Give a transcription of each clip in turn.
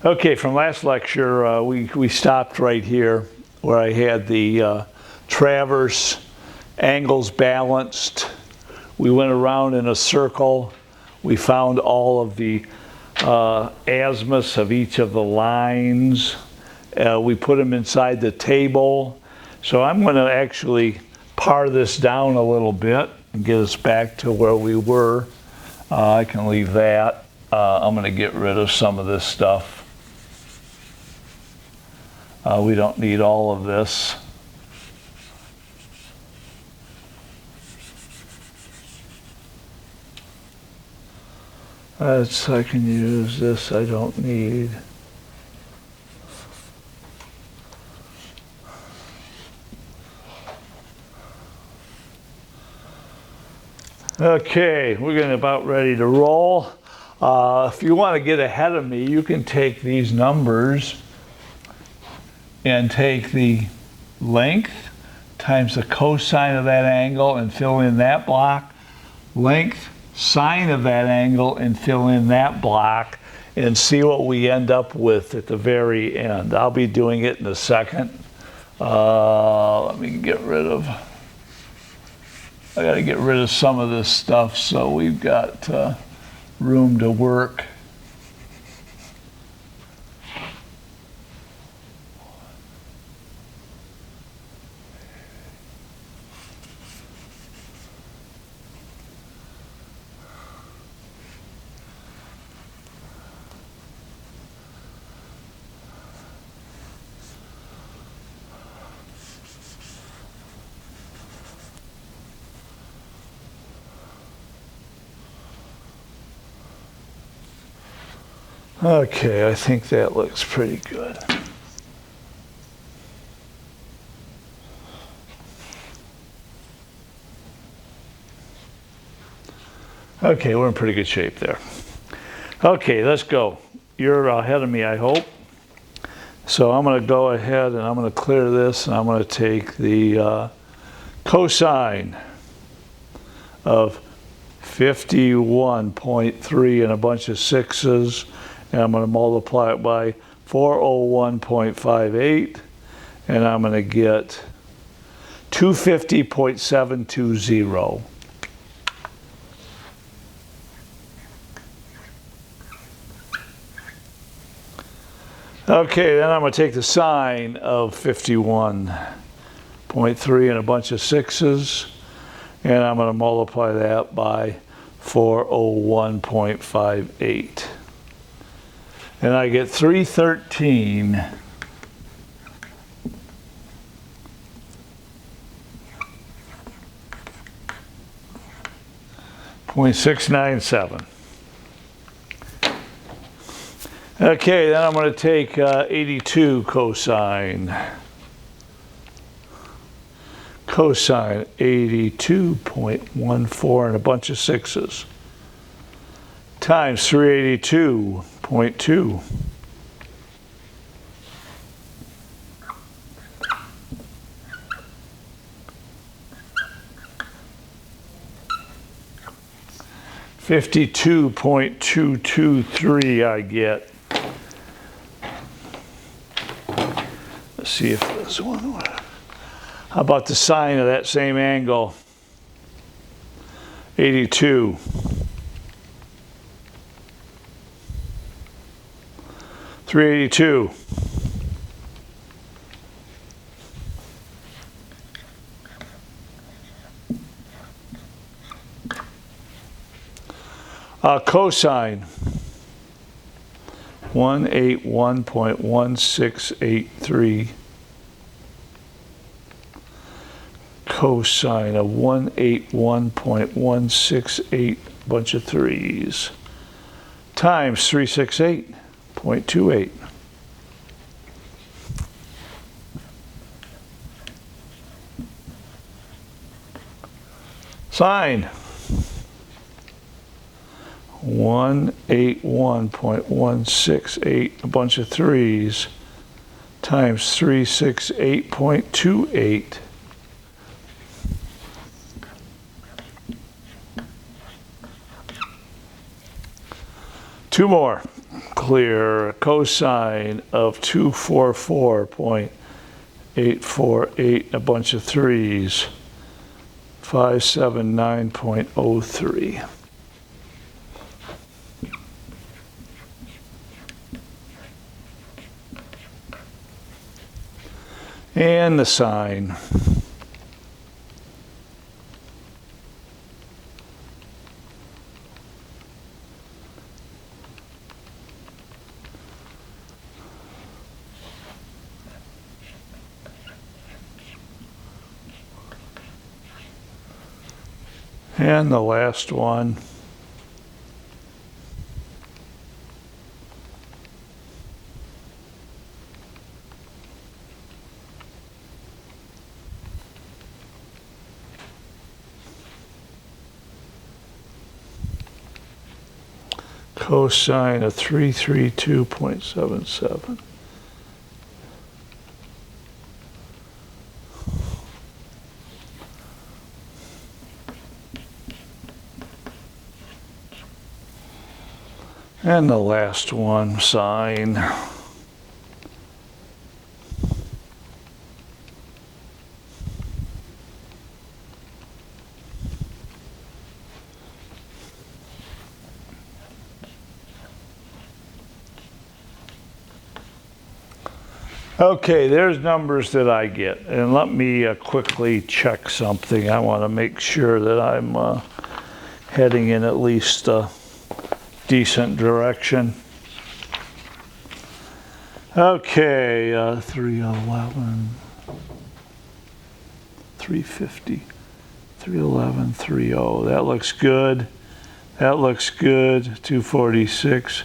Okay, from last lecture, we stopped right here where I had the traverse angles balanced. We went around in a circle. We found all of the azimuths of each of the lines. We put them inside the table. So I'm going to actually pare this down a little bit and get us back to where we were. I can leave that. I'm going to get rid of some of this stuff. We don't need all of this. I can use this, I don't need. Okay, we're getting about ready to roll. If you want to get ahead of me, you can take these numbers and take the length times the cosine of that angle and fill in that block, length, sine of that angle and fill in that block, and see what we end up with at the very end. I'll be doing it in a second. Let me get rid of, I gotta get rid of some of this stuff so we've got room to work. Okay, I think that looks pretty good. Okay, we're in pretty good shape there. Okay, let's go. You're ahead of me, I hope. So I'm going to go ahead and I'm going to clear this, and I'm going to take the cosine of 51.3 and a bunch of sixes, and I'm going to multiply it by 401.58, and I'm going to get 250.720. Okay, then I'm going to take the sine of 51.3 and a bunch of sixes, and I'm going to multiply that by 401.58. And I get 313.697. Okay, then I'm going to take 82 cosine. Cosine 82.14 and a bunch of sixes times 382.2. $52.223 I get. Let's see if this one. How about the sine of that same angle? 82. 382. Cosine 181.1683. Cosine of 181.168, bunch of threes, times 368.28. Sine 181.168, a bunch of threes, times 368.28. Two more. clear, cosine of 244.848, a bunch of threes, 579.03. And the sine. And the last one. Cosine of 332.77. And the last one, sine. Okay, there's numbers that I get. And let me quickly check something. I want to make sure that I'm heading in at least a decent direction. Okay, 311, 350, 311, 30. That looks good. That looks good. 246,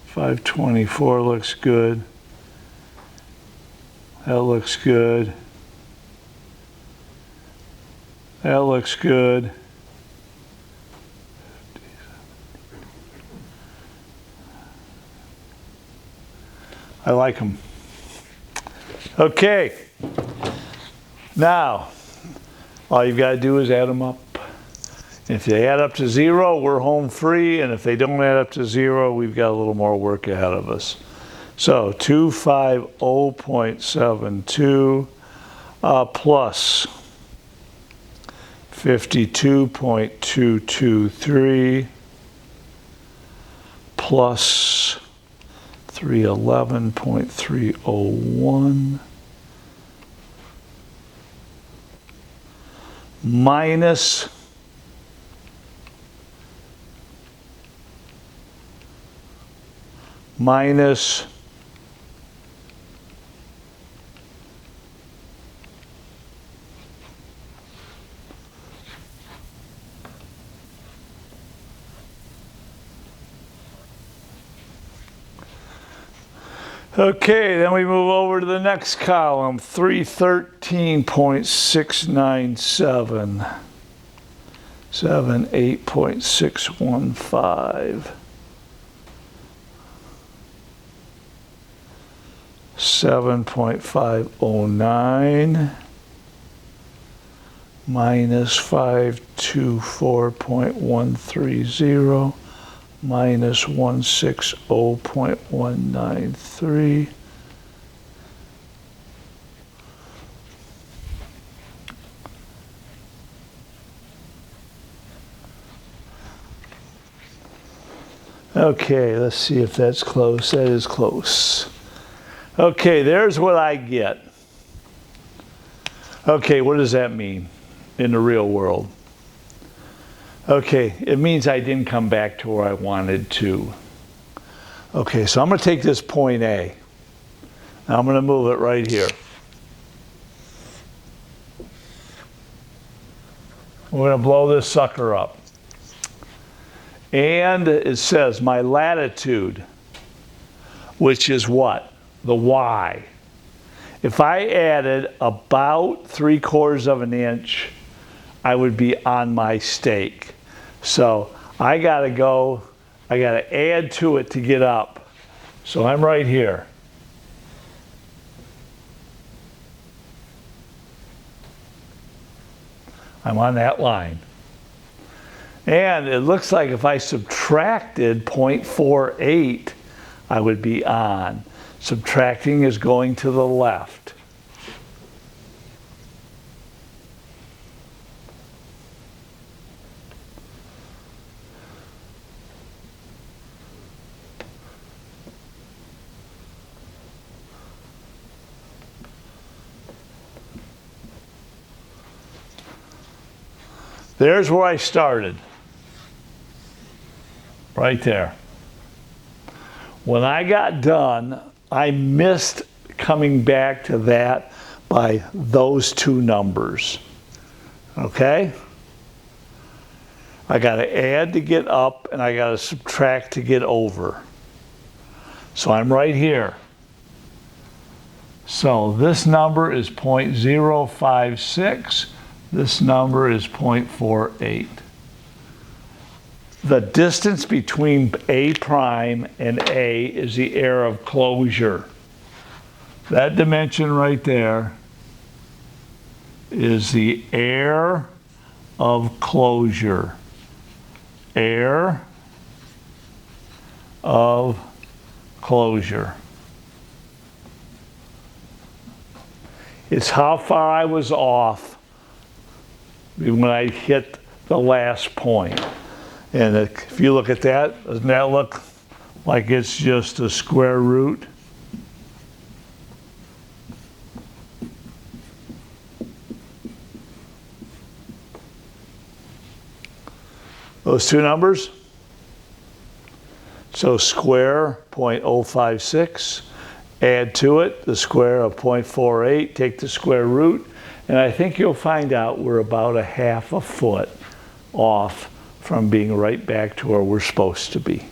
524 looks good. That looks good. That looks good. I like them. Okay. Now, all you've got to do is add them up. If they add up to 0, we're home free. And if they don't add up to 0, we've got a little more work ahead of us. So 250.72 plus 52.223 plus 311.301 minus okay, then we move over to the next column, 313.697, 78.615, 7.509, minus 524.130, minus 160.193, okay, let's see if that's close. That is close. Okay, there's what I get. Okay, what does that mean in the real world? Okay, it means I didn't come back to where I wanted to. Okay, so I'm going to take this point A. Now I'm going to move it right here. We're going to blow this sucker up. And it says my latitude, which is what? The Y. If I added about 3/4 of an inch, I would be on my stake. So I gotta add to it to get up. So I'm right here. I'm on that line. And it looks like if I subtracted 0.48, I would be on. Subtracting is going to the left. There's where I started. Right there. When I got done, I missed coming back to that by those two numbers. Okay? I got to add to get up, and I got to subtract to get over. So I'm right here. So this number is 0.056. This number is 0.48. The distance between A prime and A is the error of closure. That dimension right there is the error of closure. Error of closure. It's how far I was off when I hit the last point. And if you look at that, doesn't that look like it's just a square root? Those two numbers? So square 0.056, add to it the square of 0.48, take the square root, and I think you'll find out we're about 1/2 foot off from being right back to where we're supposed to be.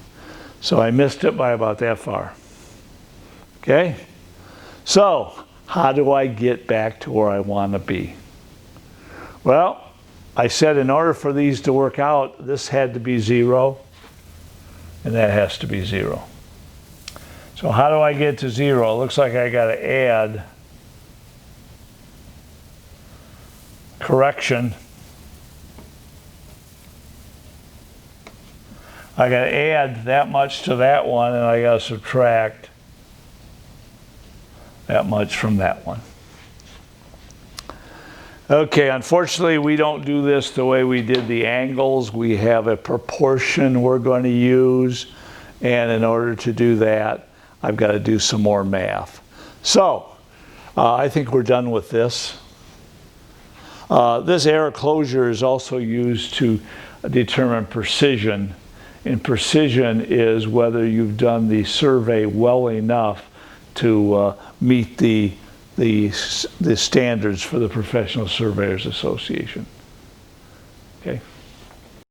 So I missed it by about that far. Okay? So, how do I get back to where I want to be? Well, I said in order for these to work out, this had to be 0, and that has to be 0. So how do I get to 0? It looks like I got to add correction. I got to add that much to that one, and I got to subtract that much from that one. Okay, unfortunately, we don't do this the way we did the angles. We have a proportion we're going to use, and in order to do that, I've got to do some more math. So, I think we're done with this. This error closure is also used to determine precision. And precision is whether you've done the survey well enough to meet the standards for the Professional Surveyors Association. Okay.